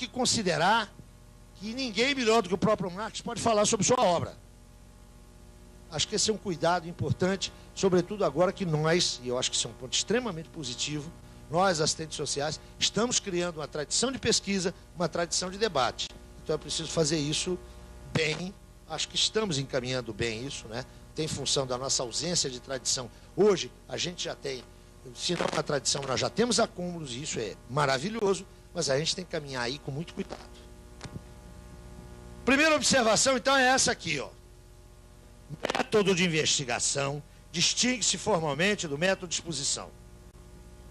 que considerar que ninguém melhor do que o próprio Marx pode falar sobre sua obra. Acho que esse é um cuidado importante, sobretudo agora que nós, e eu acho que isso é um ponto extremamente positivo, nós, assistentes sociais, estamos criando uma tradição de pesquisa, uma tradição de debate. Então é preciso fazer isso bem, acho que estamos encaminhando bem isso, né? Tem função da nossa ausência de tradição. Hoje, a gente já tem, se não uma tradição, nós já temos acúmulos, e isso é maravilhoso, mas a gente tem que caminhar aí com muito cuidado. Primeira observação, então, é essa aqui, ó. Método de investigação distingue-se formalmente do método de exposição.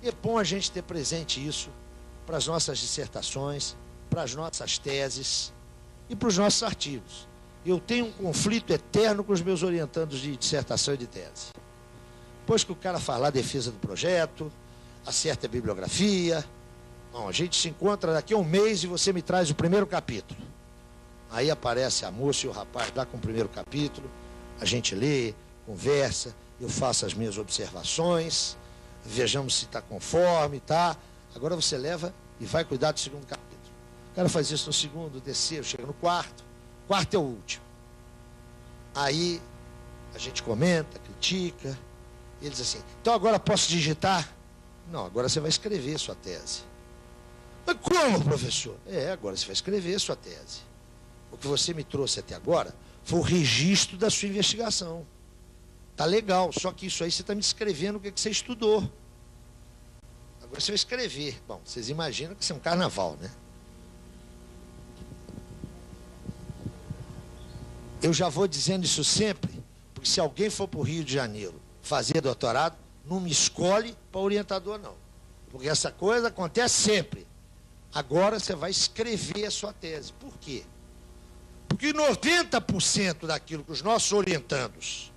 E é bom a gente ter presente isso para as nossas dissertações, para as nossas teses e para os nossos artigos. Eu tenho um conflito eterno com os meus orientandos de dissertação e de tese. Depois que o cara faz lá a defesa do projeto, acerta a bibliografia, bom, a gente se encontra daqui a um mês e você me traz o primeiro capítulo. Aí aparece a moça e o rapaz lá com o primeiro capítulo, a gente lê, conversa, eu faço as minhas observações, vejamos se está conforme, tá? Agora você leva e vai cuidar do segundo capítulo. O cara faz isso no segundo, terceiro, chega no quarto. Quarto é o último. Aí a gente comenta, critica, e ele diz assim, então agora posso digitar? Não, agora você vai escrever sua tese. Mas como, professor? Agora você vai escrever sua tese. O que você me trouxe até agora foi o registro da sua investigação. Tá legal, só que isso aí você está me descrevendo o que você estudou. Agora você vai escrever. Bom, vocês imaginam que isso é um carnaval, né? Eu já vou dizendo isso sempre, porque se alguém for para o Rio de Janeiro fazer doutorado, não me escolhe para orientador, não. Porque essa coisa acontece sempre. Agora você vai escrever a sua tese. Por quê? Porque 90% daquilo que os nossos orientandos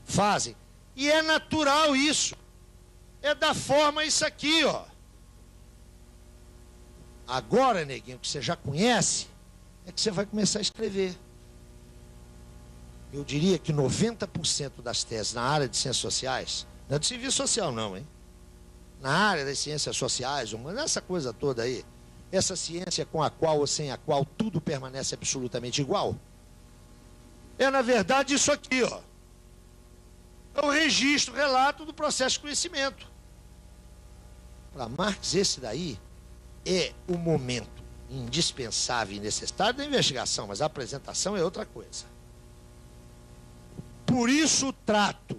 fazem, e é natural isso, é da forma isso aqui, ó. Agora, neguinho, que você já conhece, é que você vai começar a escrever. Eu diria que 90% das teses na área de ciências sociais, não é de serviço social não, hein? Na área das ciências sociais, essa coisa toda aí, essa ciência com a qual ou sem a qual tudo permanece absolutamente igual, é na verdade isso aqui, ó. É o registro, o relato do processo de conhecimento. Para Marx, esse daí é o momento indispensável e necessário da investigação, mas a apresentação é outra coisa. Por isso o trato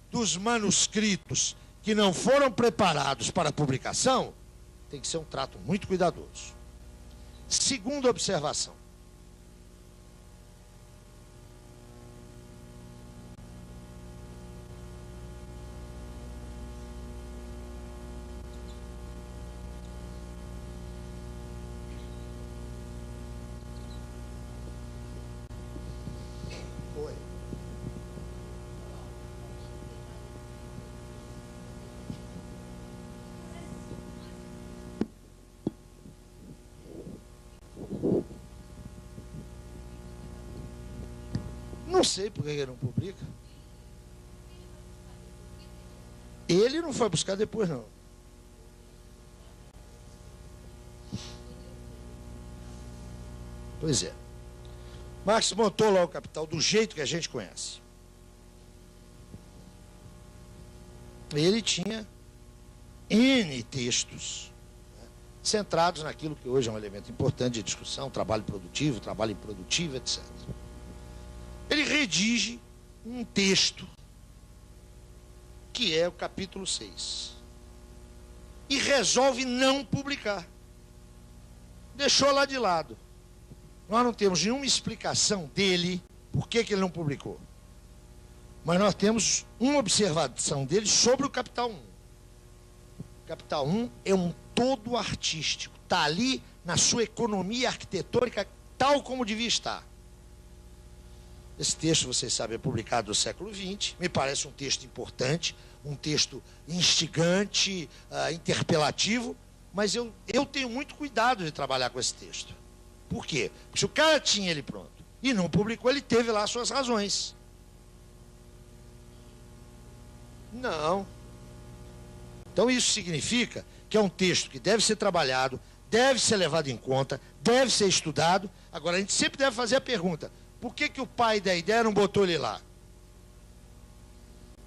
dos manuscritos que não foram preparados para publicação tem que ser um trato muito cuidadoso. Segunda observação. Não sei por que ele não publica. Ele não foi buscar depois, não. Pois é. Marx montou lá o Capital do jeito que a gente conhece. Ele tinha N textos, né, centrados naquilo que hoje é um elemento importante de discussão, trabalho produtivo, trabalho improdutivo, etc. Ele redige um texto que é o capítulo 6 e resolve não publicar. Deixou lá de lado. Nós não temos nenhuma explicação dele por que ele não publicou. Mas nós temos uma observação dele sobre o Capital 1. O Capital 1 é um todo artístico. Está ali na sua economia arquitetônica tal como devia estar. Esse texto, vocês sabem, é publicado no século XX. Me parece um texto importante, um texto instigante, interpelativo, mas eu tenho muito cuidado de trabalhar com esse texto. Por quê? Porque se o cara tinha ele pronto e não publicou, ele teve lá suas razões. Não. Então isso significa que é um texto que deve ser trabalhado, deve ser levado em conta, deve ser estudado. Agora, a gente sempre deve fazer a pergunta, por que que o pai da ideia não botou ele lá?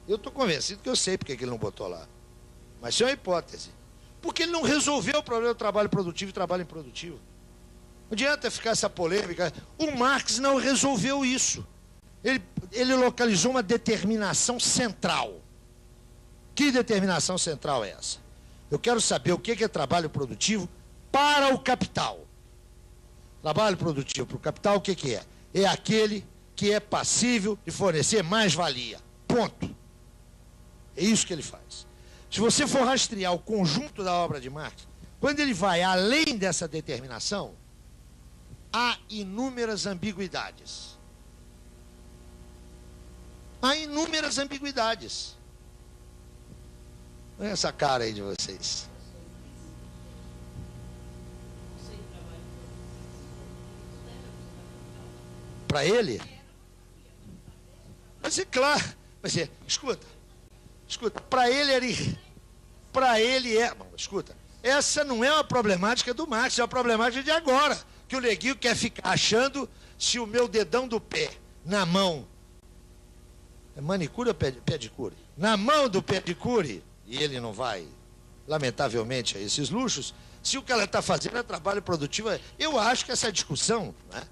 Eu estou convencido que eu sei por que ele não botou lá. Mas isso é uma hipótese. Porque ele não resolveu o problema do trabalho produtivo e trabalho improdutivo. Não adianta ficar essa polêmica. O Marx não resolveu isso. Ele localizou uma determinação central. Que determinação central é essa? Eu quero saber o que é trabalho produtivo para o capital. Trabalho produtivo para o capital, o que é? É aquele que é passível de fornecer mais-valia. Ponto. É isso que ele faz. Se você for rastrear o conjunto da obra de Marx, quando ele vai além dessa determinação, há inúmeras ambiguidades. Há inúmeras ambiguidades. Olha essa cara aí de vocês. Para ele? Mas é claro. Mas é, escuta, para ele era... Para ele é... Escuta, essa não é uma problemática do Marx, é uma problemática de agora. Que o neguinho quer ficar achando se o meu dedão do pé, na mão... É manicure ou pedicure? Na mão do pedicure, e ele não vai, lamentavelmente, a esses luxos, se o que ela está fazendo é trabalho produtivo... Eu acho que essa discussão, né,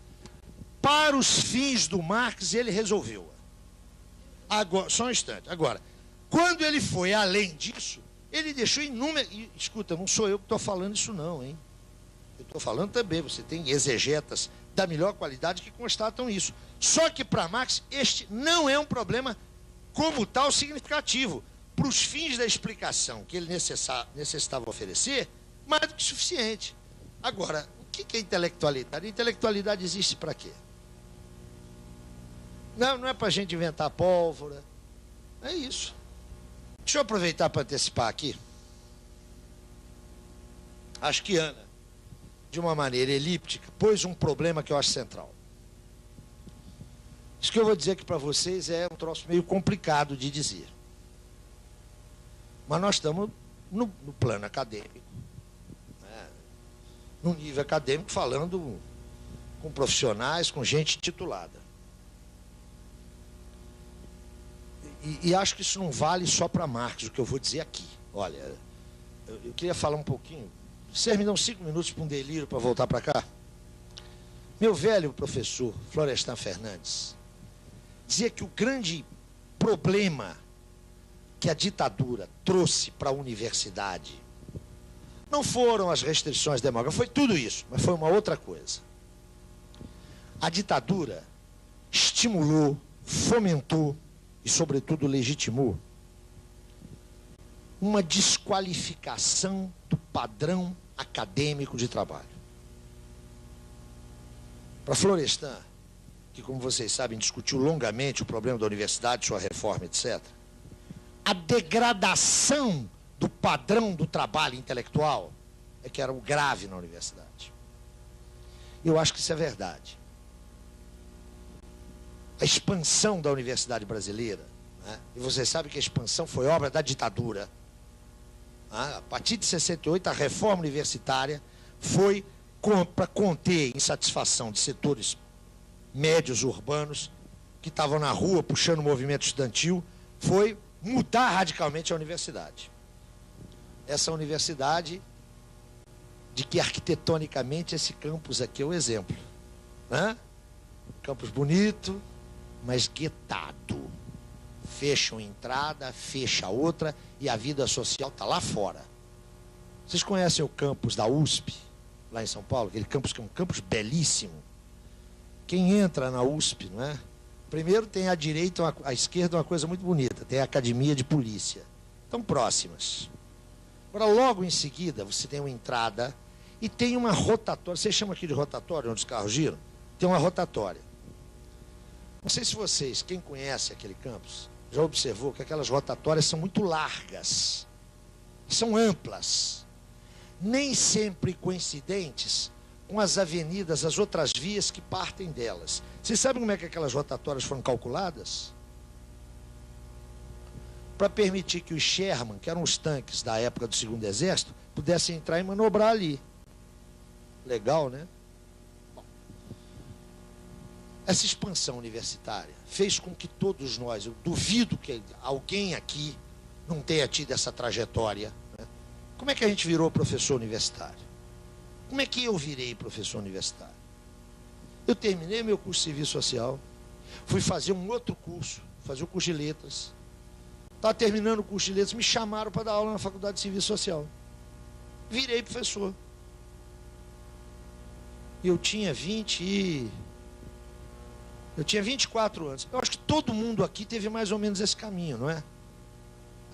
para os fins do Marx, ele resolveu. Agora, só um instante. Agora, quando ele foi além disso, ele deixou inúmeras... Escuta, não sou eu que estou falando isso não, hein? Eu estou falando também, você tem exegetas da melhor qualidade que constatam isso. Só que para Marx, este não é um problema como tal significativo. Para os fins da explicação que ele necessitava oferecer, mais do que suficiente. Agora, o que é intelectualidade? Intelectualidade existe para quê? Não é para a gente inventar pólvora. É isso. Deixa eu aproveitar para antecipar aqui. Acho que Ana, de uma maneira elíptica, pôs um problema que eu acho central. Isso que eu vou dizer aqui para vocês é um troço meio complicado de dizer. Mas nós estamos no plano acadêmico, né, no nível acadêmico, falando com profissionais, com gente titulada. E acho que isso não vale só para Marx, o que eu vou dizer aqui. Olha, eu queria falar um pouquinho. Vocês me dão 5 minutos para um delírio para voltar para cá? Meu velho professor, Florestan Fernandes, dizia que o grande problema que a ditadura trouxe para a universidade não foram as restrições demográficas, foi tudo isso, mas foi uma outra coisa. A ditadura estimulou, fomentou e, sobretudo, legitimou uma desqualificação do padrão acadêmico de trabalho. Para Florestan, que, como vocês sabem, discutiu longamente o problema da universidade, sua reforma, etc., a degradação do padrão do trabalho intelectual é que era o grave na universidade. Eu acho que isso é verdade. A expansão da universidade brasileira, né? E vocês sabem que a expansão foi obra da ditadura. A partir de 68, a reforma universitária foi para conter insatisfação de setores médios urbanos que estavam na rua puxando o movimento estudantil, foi mudar radicalmente a universidade. Essa universidade, de que arquitetonicamente esse campus aqui é o exemplo, né? Campus bonito, mas guetado. Fecha uma entrada, fecha outra, e a vida social está lá fora. Vocês conhecem o campus da USP, lá em São Paulo? Aquele campus que é um campus belíssimo. Quem entra na USP, não é? Primeiro tem à direita, à esquerda, uma coisa muito bonita. Tem a academia de polícia. Estão próximas. Agora, logo em seguida, você tem uma entrada e tem uma rotatória. Vocês chamam aqui de rotatória, onde os carros giram? Tem uma rotatória. Não sei se vocês, quem conhece aquele campus, já observou que aquelas rotatórias são muito largas. São amplas. Nem sempre coincidentes com as avenidas, as outras vias que partem delas. Vocês sabem como é que aquelas rotatórias foram calculadas? Para permitir que os Sherman, que eram os tanques da época do Segundo Exército, pudessem entrar e manobrar ali. legal, né? Bom, essa expansão universitária fez com que todos nós, eu duvido que alguém aqui não tenha tido essa trajetória, né? Como é que a gente virou professor universitário? Como é que eu virei professor universitário? Eu terminei meu curso de serviço social, fui fazer um outro curso, fazer o curso de letras. Estava terminando o curso de letras, me chamaram para dar aula na faculdade de serviço social. Virei professor. Eu tinha 24 anos. Eu acho que todo mundo aqui teve mais ou menos esse caminho, não é?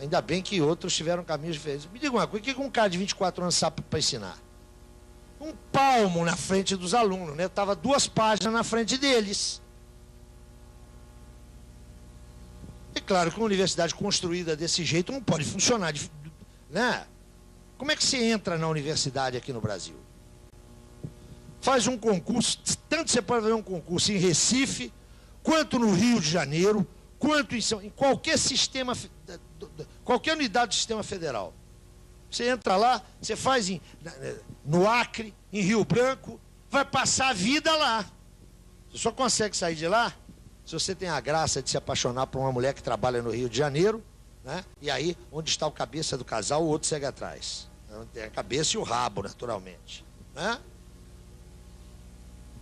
Ainda bem que outros tiveram caminhos diferentes. Me diga uma coisa, o que um cara de 24 anos sabe para ensinar? Um palmo na frente dos alunos, né? Estava 2 páginas na frente deles. É claro que uma universidade construída desse jeito não pode funcionar, né? Como é que você entra na universidade aqui no Brasil? Faz um concurso, tanto você pode fazer um concurso em Recife, quanto no Rio de Janeiro, quanto em qualquer sistema, qualquer unidade do sistema federal. Você entra lá, você faz no Acre, em Rio Branco, vai passar a vida lá. Você só consegue sair de lá se você tem a graça de se apaixonar por uma mulher que trabalha no Rio de Janeiro, né? E aí, onde está o cabeça do casal, o outro segue atrás. Tem a cabeça e o rabo, naturalmente, né?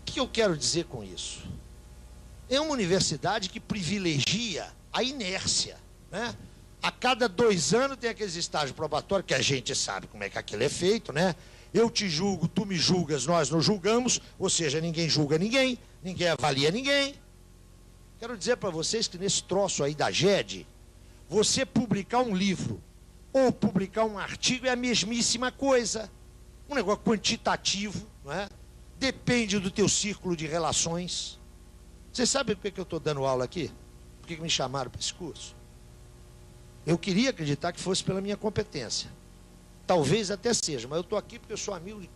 O que eu quero dizer com isso? É uma universidade que privilegia a inércia, né? A cada 2 anos tem aqueles estágios probatórios, que a gente sabe como é que aquilo é feito, né? Eu te julgo, tu me julgas, nós nos julgamos, ou seja, ninguém julga ninguém, ninguém avalia ninguém. Quero dizer para vocês que nesse troço aí da GED, você publicar um livro ou publicar um artigo é a mesmíssima coisa. Um negócio quantitativo, não é? Depende do teu círculo de relações. Vocês sabem por que eu estou dando aula aqui? Por que me chamaram para esse curso? Eu queria acreditar que fosse pela minha competência. Talvez até seja, mas eu estou aqui porque eu sou amigo de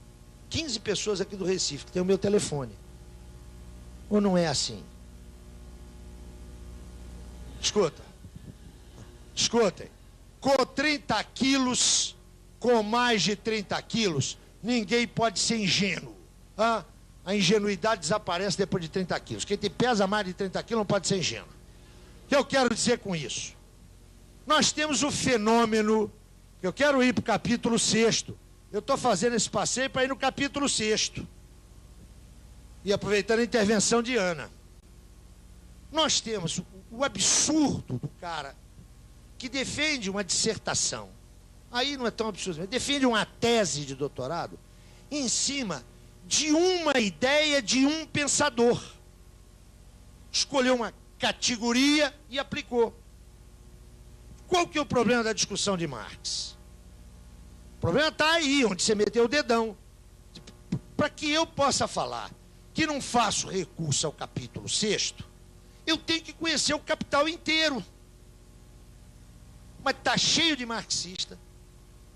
15 pessoas aqui do Recife, que tem o meu telefone. Ou não é assim? Escutem. Com 30 quilos, com mais de 30 quilos, ninguém pode ser ingênuo. Ah, a ingenuidade desaparece depois de 30 quilos. Quem pesa mais de 30 quilos não pode ser ingênuo. O que eu quero dizer com isso? Nós temos o fenômeno, eu quero ir para o capítulo 6º. Eu estou fazendo esse passeio para ir no capítulo 6º. E aproveitando a intervenção de Ana. Nós temos o absurdo do cara que defende uma dissertação. Aí não é tão absurdo, mas defende uma tese de doutorado em cima de uma ideia de um pensador. Escolheu uma categoria e aplicou. Qual que é o problema da discussão de Marx? O problema está aí, onde você meteu o dedão. Para que eu possa falar que não faço recurso ao capítulo 6º, eu tenho que conhecer o Capital inteiro. Mas está cheio de marxista.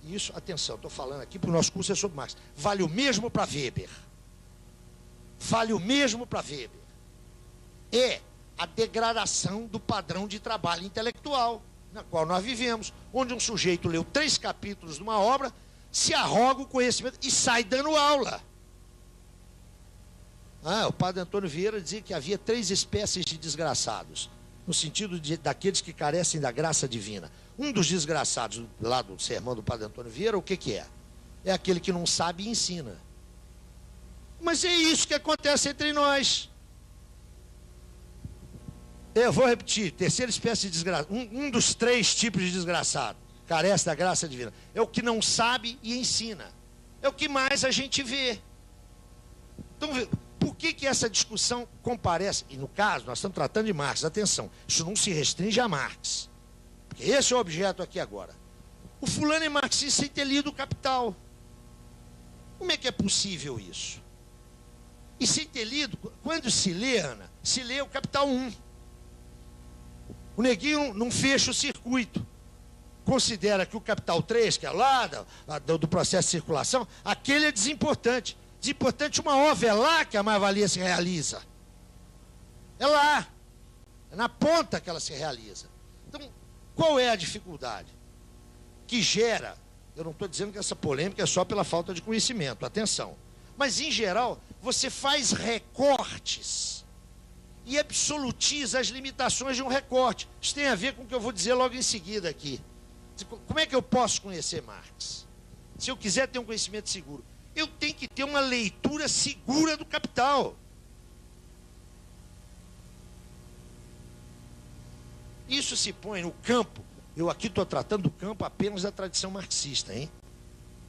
E isso, atenção, estou falando aqui porque o nosso curso é sobre Marx. Vale o mesmo para Weber. Vale o mesmo para Weber. É a degradação do padrão de trabalho intelectual na qual nós vivemos, onde um sujeito leu 3 capítulos de uma obra, se arroga o conhecimento e sai dando aula. O padre Antônio Vieira dizia que havia 3 espécies de desgraçados, no sentido daqueles que carecem da graça divina. Um dos desgraçados lá do sermão do padre Antônio Vieira, o que é? É aquele que não sabe e ensina. Mas é isso que acontece entre nós. Eu vou repetir, terceira espécie de desgraçado. Um dos 3 tipos de desgraçado, carece da graça divina, é o que não sabe e ensina. É o que mais a gente vê. Então, por que essa discussão comparece? E no caso, nós estamos tratando de Marx, atenção, isso não se restringe a Marx. Porque esse é o objeto aqui agora. O fulano é marxista sem ter lido o Capital. Como é que é possível isso? E sem ter lido, quando se lê, Ana, se lê o Capital 1. O neguinho não fecha o circuito. Considera que o Capital 3, que é lá do processo de circulação, aquele é desimportante. Desimportante uma obra, é lá que a mais-valia se realiza. É lá. É na ponta que ela se realiza. Então, qual é a dificuldade? Que gera, eu não estou dizendo que essa polêmica é só pela falta de conhecimento, atenção. Mas, em geral, você faz recortes e absolutiza as limitações de um recorte. Isso tem a ver com o que eu vou dizer logo em seguida aqui. Como é que eu posso conhecer Marx? Se eu quiser ter um conhecimento seguro, eu tenho que ter uma leitura segura do Capital. Isso se põe no campo. Eu aqui estou tratando do campo apenas da tradição marxista, hein?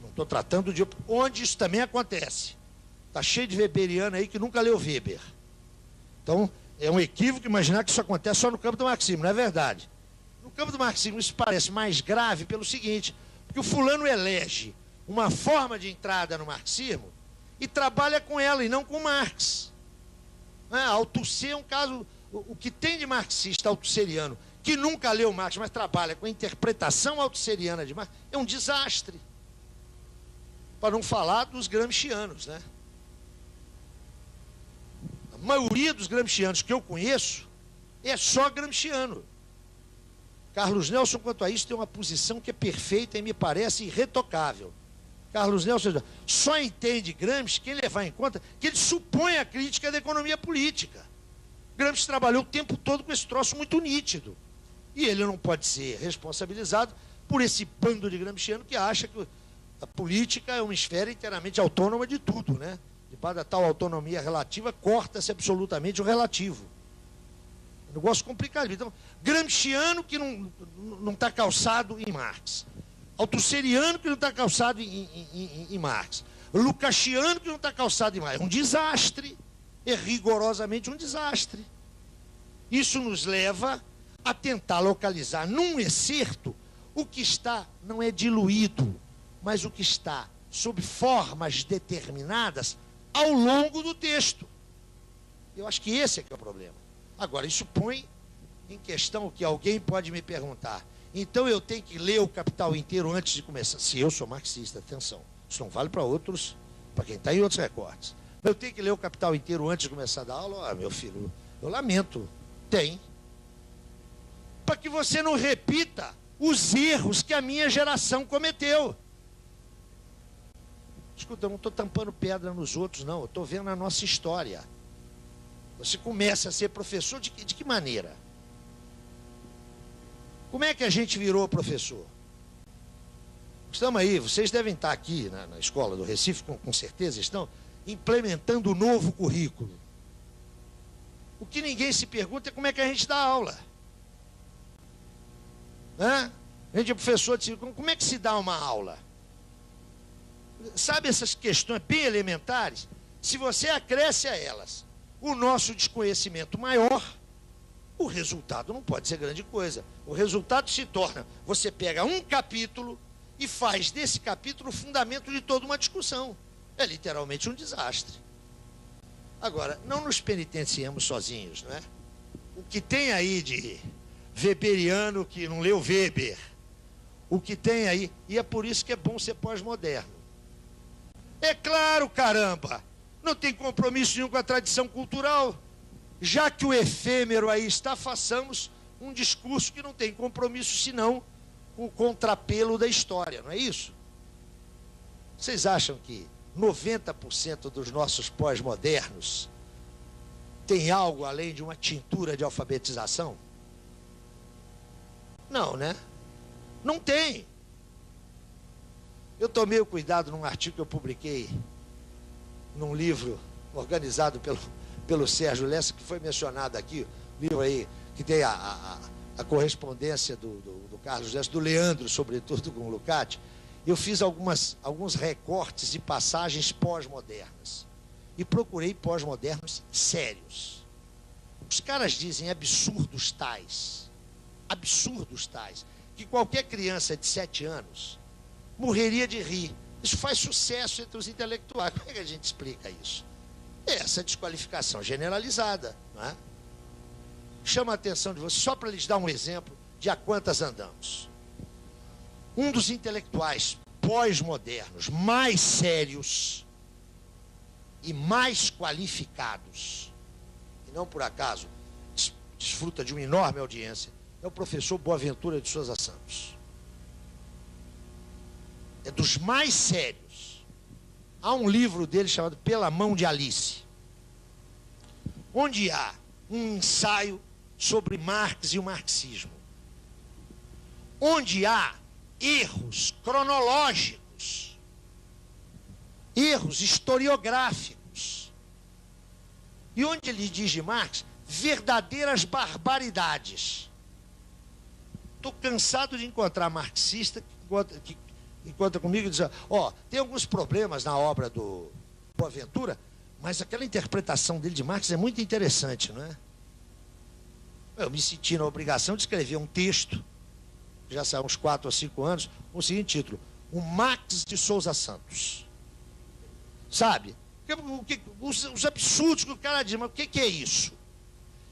Não estou tratando de onde isso também acontece. Está cheio de weberiano aí que nunca leu Weber. Então, é um equívoco imaginar que isso acontece só no campo do marxismo, não é verdade. No campo do marxismo isso parece mais grave pelo seguinte, porque o fulano elege uma forma de entrada no marxismo e trabalha com ela e não com Marx. Althusser é um caso, o que tem de marxista altusseriano, que nunca leu Marx, mas trabalha com a interpretação altusseriana de Marx, é um desastre. Para não falar dos gramscianos, né? A maioria dos gramscianos que eu conheço é só gramsciano. Carlos Nelson, quanto a isso, tem uma posição que é perfeita e me parece irretocável. Carlos Nelson só entende Gramsci quem levar em conta que ele supõe a crítica da economia política. Gramsci trabalhou o tempo todo com esse troço muito nítido. E ele não pode ser responsabilizado por esse bando de gramsciano que acha que a política é uma esfera inteiramente autônoma de tudo, né? Debaixo da tal autonomia relativa, corta-se absolutamente o relativo. Um negócio complicado. Então, gramsciano que não está calçado em Marx. Altusseriano que não está calçado em Marx. Lukácsiano que não está calçado em Marx. É um desastre. É rigorosamente um desastre. Isso nos leva a tentar localizar num excerto o que está, não é diluído, mas o que está sob formas determinadas ao longo do texto. Eu acho que esse é que é o problema. Agora, isso põe em questão o que alguém pode me perguntar. Então eu tenho que ler o Capital inteiro antes de começar. Se eu sou marxista, atenção. Isso não vale para outros, para quem está em outros recortes. Eu tenho que ler o Capital inteiro antes de começar a dar aula? Meu filho, eu lamento. Tem. Para que você não repita os erros que a minha geração cometeu. Escuta, eu não estou tampando pedra nos outros, não. Eu estou vendo a nossa história. Você começa a ser professor de que maneira? Como é que a gente virou professor? Estamos aí, vocês devem estar aqui na escola do Recife, com certeza estão, implementando o novo currículo. O que ninguém se pergunta é como é que a gente dá aula. A gente é professor, como é que se dá uma aula? Sabe essas questões bem elementares? Se você acresce a elas o nosso desconhecimento maior, o resultado não pode ser grande coisa. O resultado se torna, você pega um capítulo e faz desse capítulo o fundamento de toda uma discussão. É literalmente um desastre. Agora, não nos penitenciemos sozinhos, não é? O que tem aí de weberiano que não leu Weber, o que tem aí, e é por isso que é bom ser pós-moderno. É claro, caramba, não tem compromisso nenhum com a tradição cultural. Já que o efêmero aí está, façamos um discurso que não tem compromisso senão com o contrapelo da história, não é isso? Vocês acham que 90% dos nossos pós-modernos tem algo além de uma tintura de alfabetização? Não, né? Não tem. Eu tomei o cuidado num artigo que eu publiquei num livro organizado pelo Sérgio Lessa, que foi mencionado aqui, livro aí que tem a correspondência do Carlos Lessa, do Leandro, sobretudo, com o Lucati. Eu fiz alguns recortes de passagens pós-modernas e procurei pós-modernos sérios. Os caras dizem absurdos tais, que qualquer criança de 7 anos morreria de rir. Isso faz sucesso entre os intelectuais. Como é que a gente explica isso? É essa desqualificação generalizada, não é? Chama a atenção de vocês, só para lhes dar um exemplo de a quantas andamos. Um dos intelectuais pós-modernos mais sérios e mais qualificados, e não por acaso desfruta de uma enorme audiência, é o professor Boaventura de Souza Santos. É dos mais sérios. há um livro dele chamado Pela Mão de Alice, onde há um ensaio sobre Marx e o marxismo, onde há erros cronológicos, erros historiográficos, e onde ele diz de Marx verdadeiras barbaridades. Estou cansado de encontrar marxista que encontra comigo e diz, ó, tem alguns problemas na obra do Boaventura, mas aquela interpretação dele de Marx é muito interessante, não é? Eu me senti na obrigação de escrever um texto, já saiu uns 4 ou 5 anos, com o seguinte título: O Marx de Souza Santos. Sabe? Os absurdos que o cara diz, mas o que é isso?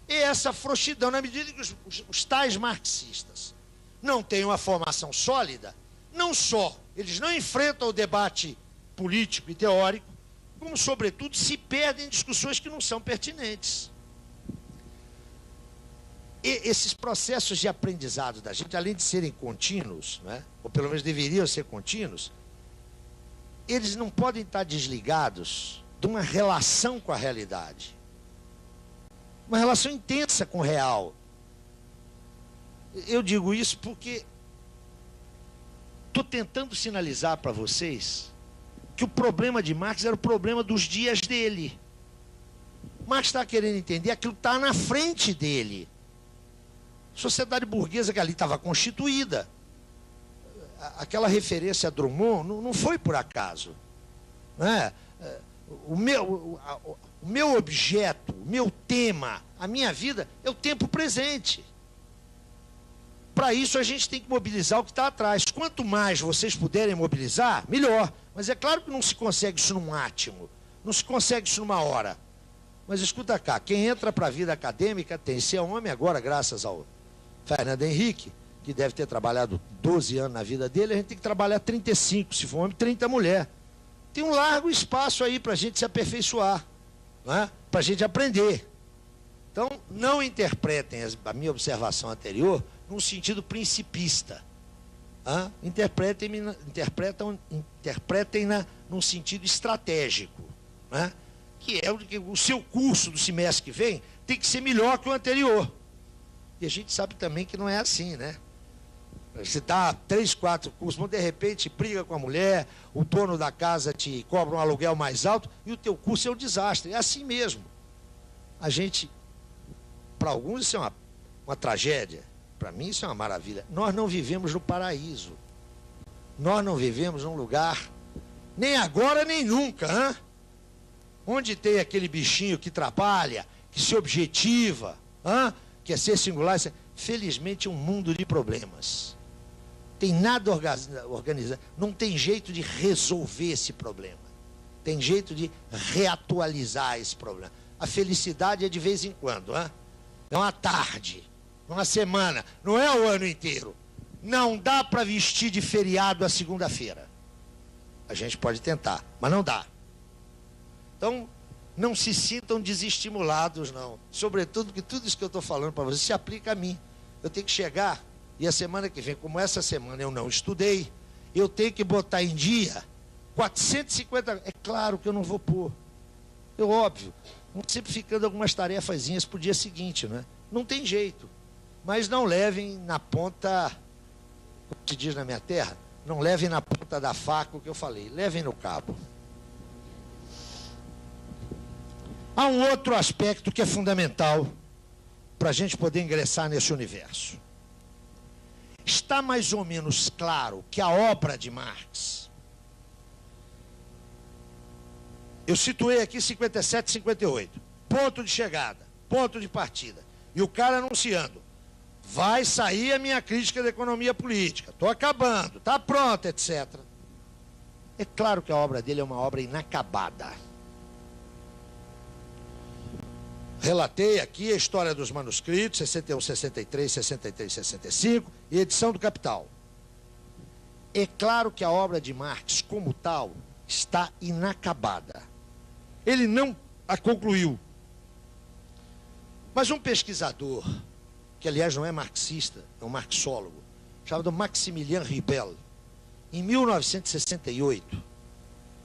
É essa frouxidão, na medida que os tais marxistas não têm uma formação sólida, não só eles não enfrentam o debate político e teórico, como, sobretudo, se perdem em discussões que não são pertinentes. E esses processos de aprendizado da gente, além de serem contínuos, né, ou pelo menos deveriam ser contínuos, eles não podem estar desligados de uma relação com a realidade. Uma relação intensa com o real. Eu digo isso porque estou tentando sinalizar para vocês que o problema de Marx era o problema dos dias dele. Marx está querendo entender aquilo que está na frente dele. A sociedade burguesa que ali estava constituída. Aquela referência a Drummond não foi por acaso. Né? O meu objeto, o meu tema, a minha vida é o tempo presente. Para isso a gente tem que mobilizar o que está atrás. Quanto mais vocês puderem mobilizar, melhor. Mas é claro que não se consegue isso num átimo, não se consegue isso numa hora. Mas escuta cá, quem entra para a vida acadêmica tem, se é homem agora, graças ao Fernando Henrique, que deve ter trabalhado 12 anos na vida dele, a gente tem que trabalhar 35, se for homem, 30 mulher. Tem um largo espaço aí para a gente se aperfeiçoar, né? Para a gente aprender. Então, não interpretem a minha observação anterior num sentido principista. Interpretem-na num sentido estratégico, né? Que é o seu curso do semestre que vem tem que ser melhor que o anterior. E a gente sabe também que não é assim, né? Você dá 3, 4 cursos, mas de repente briga com a mulher, o dono da casa te cobra um aluguel mais alto e o teu curso é um desastre. É assim mesmo. A gente, para alguns isso é uma tragédia, para mim isso é uma maravilha. Nós não vivemos no paraíso. Nós não vivemos num lugar, nem agora nem nunca, hein? Onde tem aquele bichinho que trabalha, que se objetiva, quer ser singular. Felizmente, um mundo de problemas. Tem nada organizado. Não tem jeito de resolver esse problema. Tem jeito de reatualizar esse problema. A felicidade é de vez em quando. É uma tarde, uma semana. Não é o ano inteiro. Não dá para vestir de feriado a segunda-feira. A gente pode tentar, mas não dá. Então, não se sintam desestimulados, não. Sobretudo que tudo isso que eu estou falando para vocês se aplica a mim. Eu tenho que chegar, e a semana que vem, como essa semana eu não estudei, eu tenho que botar em dia 450... É claro que eu não vou pôr. É óbvio. Sempre ficando algumas tarefazinhas para o dia seguinte, né? Não tem jeito. Mas não levem na ponta, como se diz na minha terra, não levem na ponta da faca o que eu falei. Levem no cabo. Há um outro aspecto que é fundamental para a gente poder ingressar nesse universo. Está mais ou menos claro que a obra de Marx, eu situei aqui 57, 58, ponto de chegada, ponto de partida, e o cara anunciando, vai sair a minha crítica da economia política, estou acabando, está pronta, etc. É claro que a obra dele é uma obra inacabada. Relatei aqui a história dos manuscritos, 61, 63, 63, 65, e edição do Capital. É claro que a obra de Marx, como tal, está inacabada. Ele não a concluiu. Mas um pesquisador, que aliás não é marxista, é um marxólogo, chamado Maximilien Ribel, em 1968,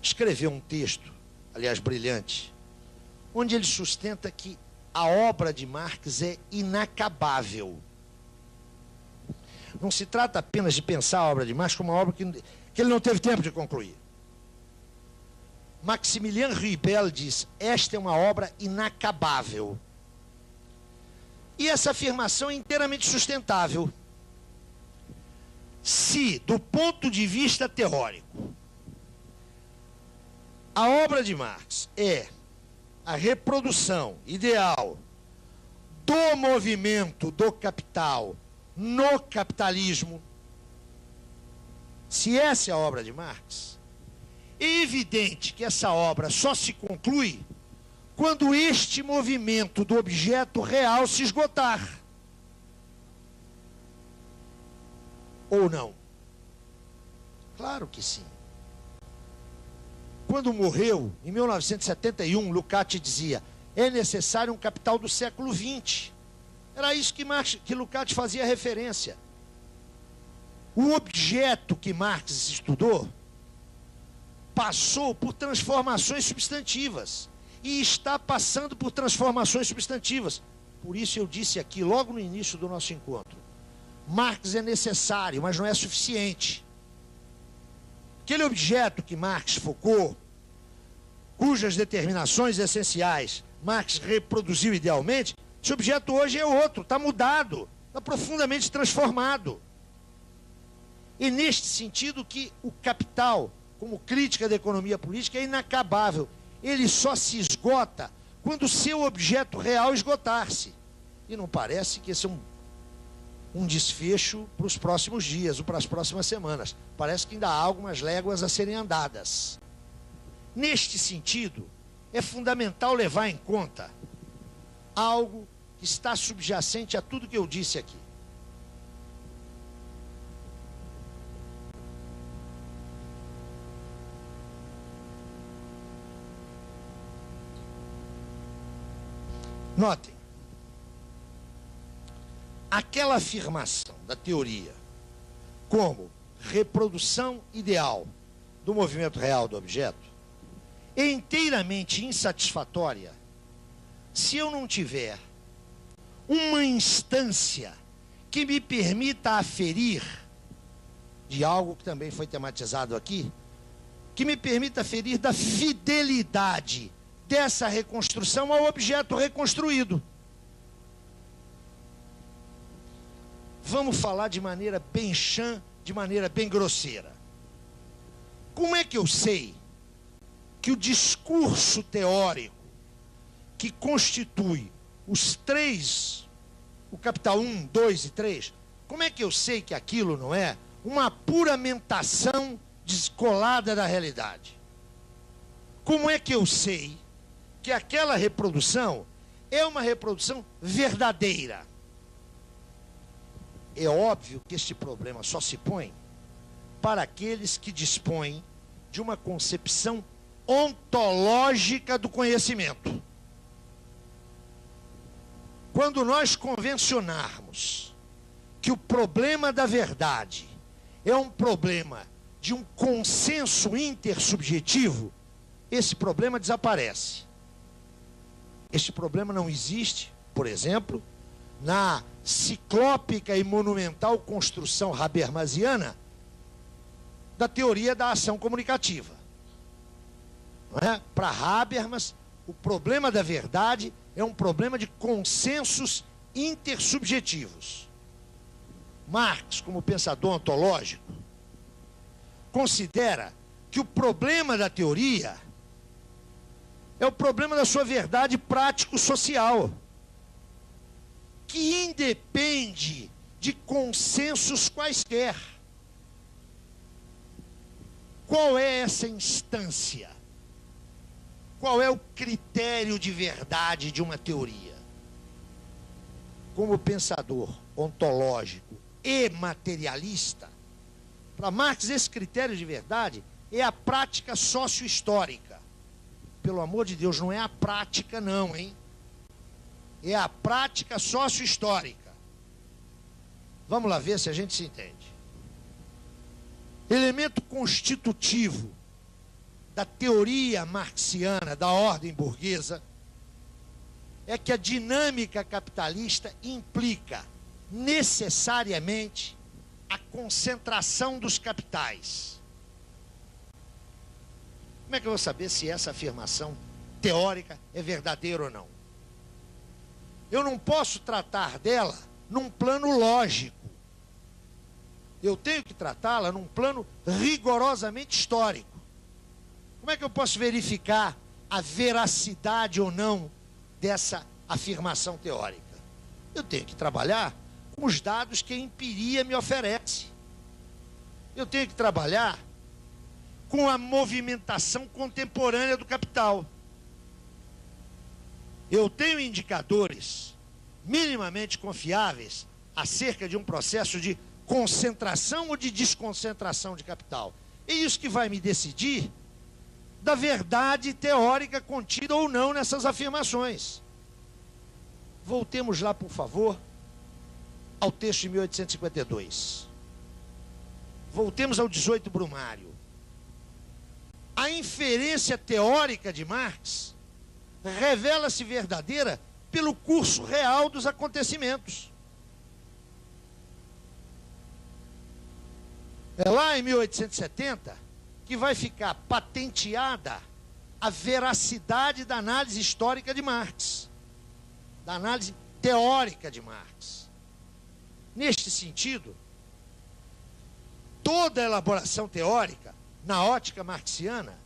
escreveu um texto, aliás, brilhante, onde ele sustenta que a obra de Marx é inacabável. Não se trata apenas de pensar a obra de Marx como uma obra que ele não teve tempo de concluir. Maximilien Ribel diz: esta é uma obra inacabável. E essa afirmação é inteiramente sustentável. Se, do ponto de vista teórico, a obra de Marx é a reprodução ideal do movimento do capital no capitalismo, se essa é a obra de Marx, é evidente que essa obra só se conclui quando este movimento do objeto real se esgotar. Ou não? Claro que sim. Quando morreu, em 1971, Lukács dizia: é necessário um capital do século XX. Era isso que Lukács fazia referência. O objeto que Marx estudou passou por transformações substantivas e está passando por transformações substantivas. Por isso eu disse aqui, logo no início do nosso encontro, Marx é necessário, mas não é suficiente. Aquele objeto que Marx focou, cujas determinações essenciais Marx reproduziu idealmente, esse objeto hoje é outro, está mudado, está profundamente transformado. E neste sentido que o capital, como crítica da economia política, é inacabável. Ele só se esgota quando o seu objeto real esgotar-se. E não parece que esse é um desfecho para os próximos dias ou para as próximas semanas. Parece que ainda há algumas léguas a serem andadas. Neste sentido, é fundamental levar em conta algo que está subjacente a tudo que eu disse aqui. Notem, aquela afirmação da teoria como reprodução ideal do movimento real do objeto é inteiramente insatisfatória se eu não tiver uma instância que me permita aferir de algo que também foi tematizado aqui, que me permita aferir da fidelidade dessa reconstrução ao objeto reconstruído. Vamos falar de maneira bem chã, de maneira bem grosseira. Como é que eu sei que o discurso teórico que constitui os três, o capital 1, 2 e 3, como é que eu sei que aquilo não é uma puramentação descolada da realidade? Como é que eu sei que aquela reprodução é uma reprodução verdadeira? É óbvio que este problema só se põe para aqueles que dispõem de uma concepção ontológica do conhecimento. Quando nós convencionarmos que o problema da verdade é um problema de um consenso intersubjetivo, esse problema desaparece. Este problema não existe, por exemplo, na ciclópica e monumental construção habermasiana da teoria da ação comunicativa. Não é? Para Habermas, o problema da verdade é um problema de consensos intersubjetivos. Marx, como pensador ontológico, considera que o problema da teoria é o problema da sua verdade prático-social, que independe de consensos quaisquer. Qual é essa instância? Qual é o critério de verdade de uma teoria? Como pensador ontológico e materialista, para Marx esse critério de verdade é a prática sócio-histórica. Pelo amor de Deus, não é a prática não, hein? É a prática sócio-histórica. Vamos lá ver se a gente se entende. Elemento constitutivo da teoria marxiana da ordem burguesa é que a dinâmica capitalista implica necessariamente a concentração dos capitais. Como é que eu vou saber se essa afirmação teórica é verdadeira ou não? Eu não posso tratar dela num plano lógico. Eu tenho que tratá-la num plano rigorosamente histórico. Como é que eu posso verificar a veracidade ou não dessa afirmação teórica? Eu tenho que trabalhar com os dados que a empiria me oferece. Eu tenho que trabalhar com a movimentação contemporânea do capital. Eu tenho indicadores minimamente confiáveis acerca de um processo de concentração ou de desconcentração de capital. É isso que vai me decidir da verdade teórica contida ou não nessas afirmações. Voltemos lá, por favor, ao texto de 1852. Voltemos ao 18 Brumário. A inferência teórica de Marx revela-se verdadeira pelo curso real dos acontecimentos. É lá em 1870 que vai ficar patenteada a veracidade da análise histórica de Marx, da análise teórica de Marx. Neste sentido, toda elaboração teórica, na ótica marxiana,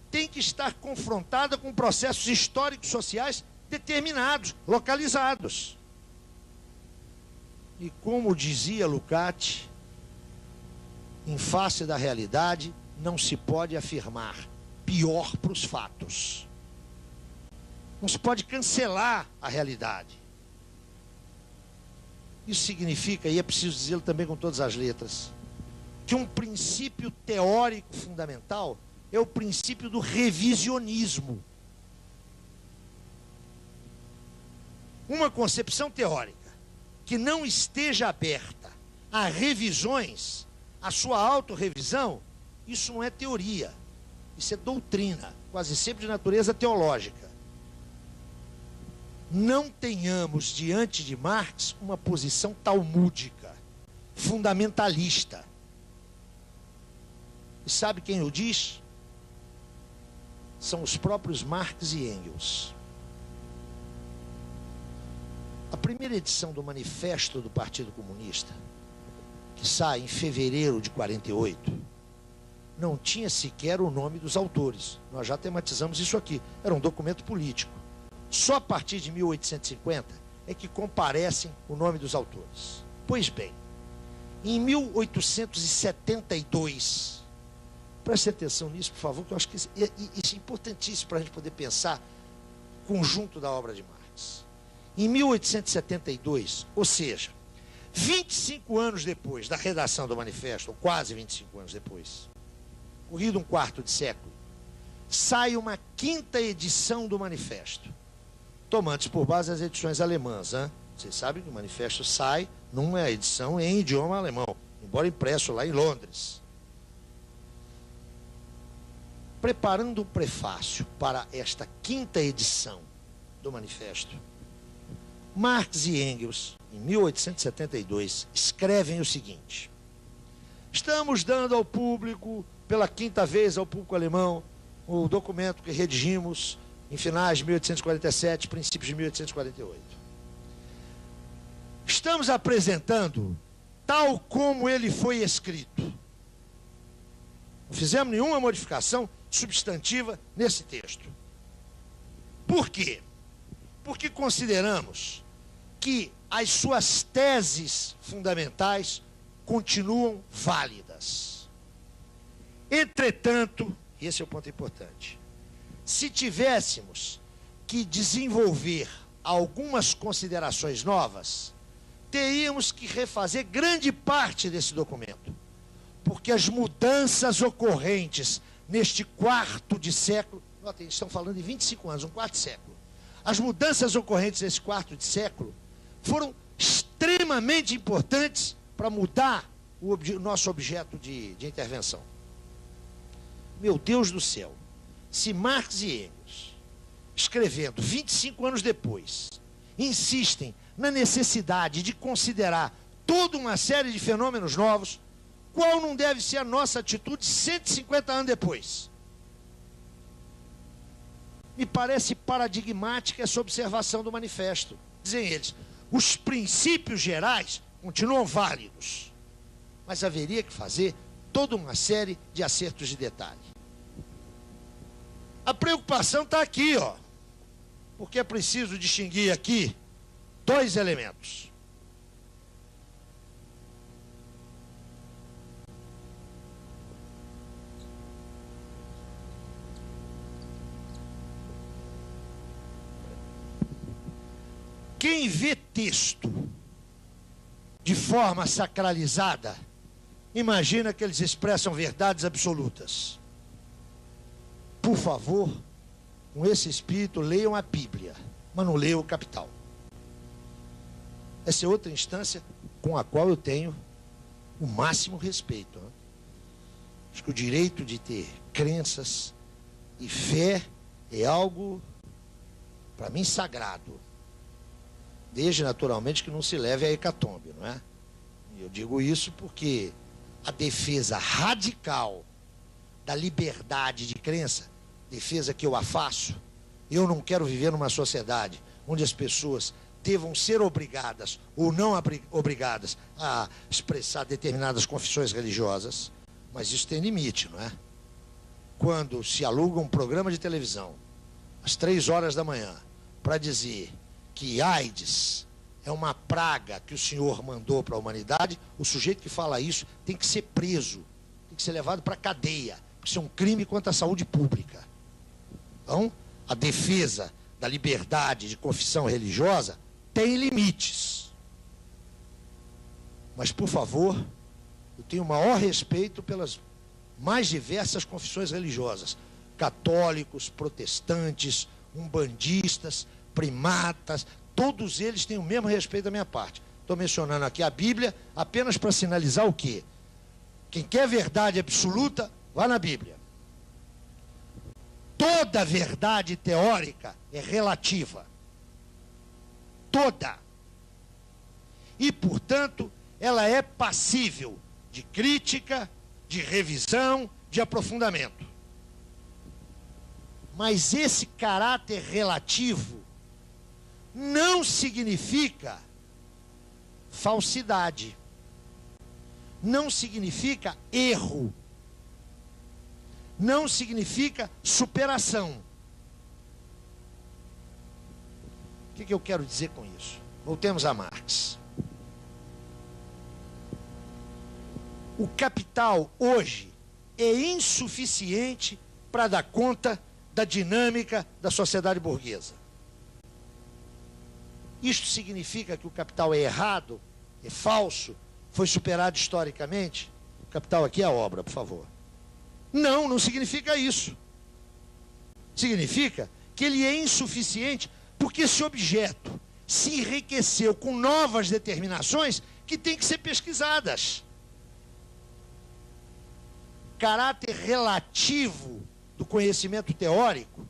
tem que estar confrontada com processos históricos sociais determinados, localizados. E como dizia Lukács, em face da realidade, não se pode afirmar pior para os fatos. Não se pode cancelar a realidade. Isso significa, e é preciso dizê-lo também com todas as letras, que um princípio teórico fundamental é o princípio do revisionismo. Uma concepção teórica que não esteja aberta a revisões, a sua autorrevisão, isso não é teoria, isso é doutrina, quase sempre de natureza teológica. Não tenhamos diante de Marx uma posição talmúdica, fundamentalista. E sabe quem o diz? São os próprios Marx e Engels. A primeira edição do Manifesto do Partido Comunista, que sai em fevereiro de 48, não tinha sequer o nome dos autores. Nós já tematizamos isso aqui. Era um documento político. Só a partir de 1850 é que comparecem o nome dos autores. Pois bem, em 1872, preste atenção nisso, por favor, que eu acho que isso é importantíssimo para a gente poder pensar o conjunto da obra de Marx. Em 1872, ou seja, 25 anos depois da redação do manifesto, ou quase 25 anos depois, corrido um quarto de século, sai uma quinta edição do manifesto, tomando-se por base as edições alemãs. Hein? Vocês sabem que o manifesto sai numa edição em idioma alemão, embora impresso lá em Londres. Preparando o prefácio para esta quinta edição do manifesto, Marx e Engels, em 1872, escrevem o seguinte: estamos dando ao público, pela quinta vez ao público alemão, o documento que redigimos em finais de 1847, princípios de 1848. Estamos apresentando tal como ele foi escrito. Não fizemos nenhuma modificação substantiva nesse texto. Por quê? Porque consideramos que as suas teses fundamentais continuam válidas. Entretanto, e esse é o ponto importante, se tivéssemos que desenvolver algumas considerações novas, teríamos que refazer grande parte desse documento, porque as mudanças ocorrentes neste quarto de século, notem, estão falando de 25 anos, um quarto de século, as mudanças ocorrentes nesse quarto de século foram extremamente importantes para mudar o nosso objeto de intervenção. Meu Deus do céu, se Marx e Engels, escrevendo 25 anos depois, insistem na necessidade de considerar toda uma série de fenômenos novos, qual não deve ser a nossa atitude 150 anos depois? Me parece paradigmática essa observação do manifesto. Dizem eles, os princípios gerais continuam válidos, mas haveria que fazer toda uma série de acertos de detalhe. A preocupação está aqui, ó, porque é preciso distinguir aqui dois elementos. Quem vê texto de forma sacralizada, imagina que eles expressam verdades absolutas. Por favor, com esse espírito, leiam a Bíblia, mas não leiam o Capital. Essa é outra instância com a qual eu tenho o máximo respeito. Acho que o direito de ter crenças e fé é algo, para mim, sagrado. Desde, naturalmente, que não se leve a hecatombe, não é? E eu digo isso porque a defesa radical da liberdade de crença, defesa que eu a faço, eu não quero viver numa sociedade onde as pessoas devam ser obrigadas ou não obrigadas a expressar determinadas confissões religiosas, mas isso tem limite, não é? Quando se aluga um programa de televisão às 3 horas da manhã para dizer que AIDS é uma praga que o Senhor mandou para a humanidade, o sujeito que fala isso tem que ser preso, tem que ser levado para a cadeia, porque isso é um crime contra a saúde pública. Então, a defesa da liberdade de confissão religiosa tem limites. Mas, por favor, eu tenho o maior respeito pelas mais diversas confissões religiosas, católicos, protestantes, umbandistas, primatas, todos eles têm o mesmo respeito da minha parte. Estou mencionando aqui a Bíblia apenas para sinalizar o quê? Quem quer verdade absoluta, vá na Bíblia. Toda verdade teórica é relativa. Toda. E, portanto, ela é passível de crítica, de revisão, de aprofundamento. Mas esse caráter relativo não significa falsidade, não significa erro, não significa superação. O que eu quero dizer com isso? Voltemos a Marx. O capital hoje é insuficiente para dar conta da dinâmica da sociedade burguesa. Isto significa que o capital é errado, é falso, foi superado historicamente? O capital aqui é a obra, por favor. Não, não significa isso. Significa que ele é insuficiente porque esse objeto se enriqueceu com novas determinações que têm que ser pesquisadas. Caráter relativo do conhecimento teórico,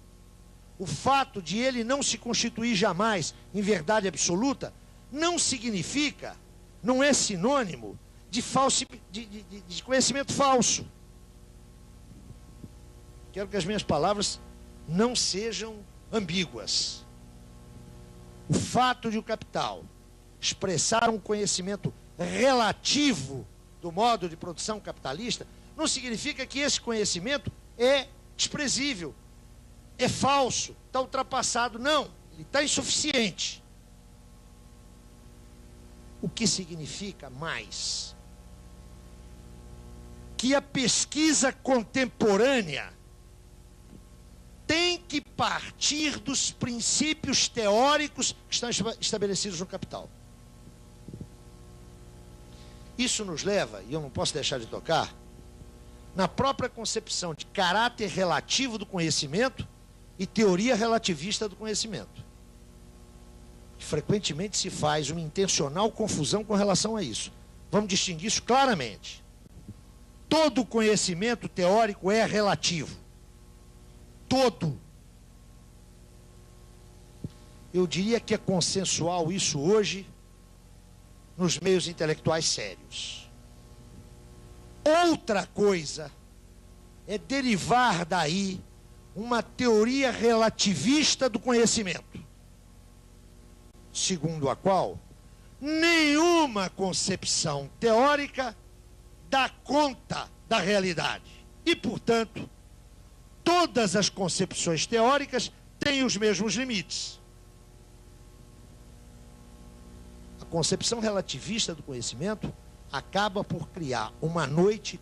o fato de ele não se constituir jamais em verdade absoluta, não significa, não é sinônimo de conhecimento falso. Quero que as minhas palavras não sejam ambíguas. O fato de o capital expressar um conhecimento relativo do modo de produção capitalista, não significa que esse conhecimento é desprezível, é falso, está ultrapassado. Não, ele está insuficiente. O que significa mais? Que a pesquisa contemporânea tem que partir dos princípios teóricos que estão estabelecidos no Capital. Isso nos leva, e eu não posso deixar de tocar, na própria concepção de caráter relativo do conhecimento e teoria relativista do conhecimento. Frequentemente se faz uma intencional confusão com relação a isso. Vamos distinguir isso claramente. Todo conhecimento teórico é relativo. Todo. Eu diria que é consensual isso hoje nos meios intelectuais sérios. Outra coisa é derivar daí uma teoria relativista do conhecimento, segundo a qual nenhuma concepção teórica dá conta da realidade. E, portanto, todas as concepções teóricas têm os mesmos limites. A concepção relativista do conhecimento acaba por criar uma noite